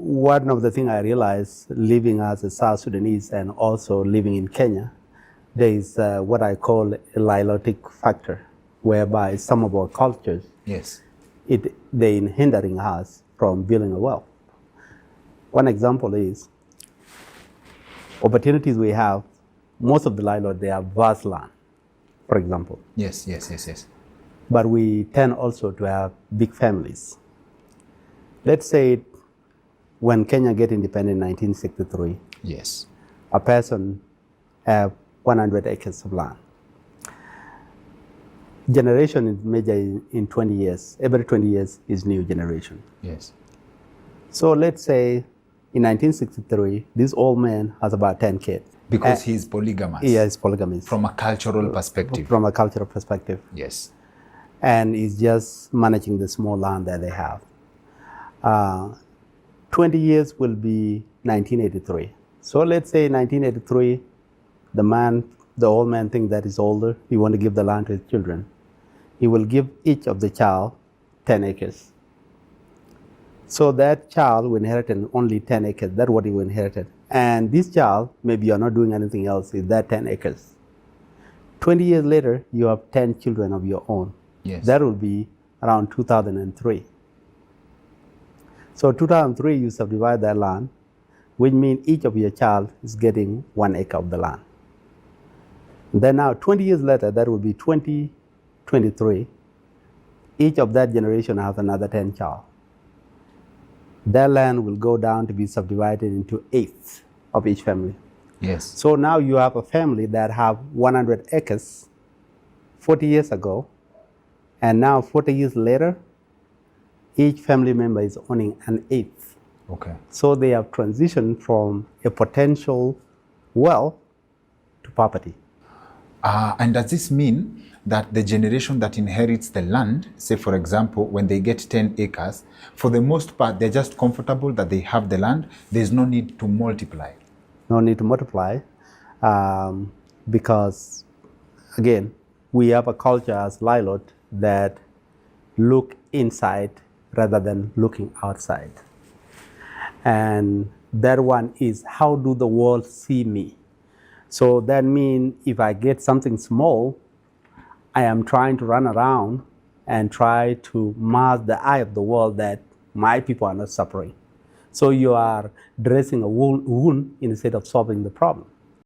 one of the things I realized living as a South Sudanese and also living in Kenya, there is what I call a nilotic factor, whereby some of our cultures, Yes. they're hindering us from building a wealth. One example is opportunities we have. Most of the landlords, they have vast land, for example. Yes. But we tend also to have big families. Let's say when Kenya get independent in 1963, Yes. a person have 100 acres of land. Generation is measured in 20 years. Every 20 years is new generation. Yes. So let's say in 1963, this old man has about 10 kids. Because he's polygamous. He is polygamous. From a cultural perspective. From a cultural perspective. Yes. And he's just managing the small land that they have. 20 years will be 1983. So let's say 1983, the old man thinks that he's older. He wants to give the land to his children. He will give each of the child 10 acres. So that child will inherit only 10 acres. That's what he will inherit. And this child, maybe you're not doing anything else with that 10 acres. 20 years later, you have 10 children of your own. Yes. That will be around 2003. So 2003, you subdivide that land, which means each of your child is getting 1 acre of the land. Then now, 20 years later, that will be 2023. Each of that generation has another 10 child. That land will go down to be subdivided into eighths of each family. Yes. So now you have a family that have 100 acres 40 years ago, and now 40 years later, each family member is owning an eighth. Okay. So they have transitioned from a potential wealth to poverty. And does this mean that the generation that inherits the land, say for example, when they get 10 acres, for the most part, they're just comfortable that they have the land, there's no need to multiply? No need to multiply, because again, we have a culture as Lilot that look inside rather than looking outside. And that one is, how do the world see me? So that means if I get something small, I am trying to run around and try to mask the eye of the world that my people are not suffering. So you are dressing a wound instead of solving the problem.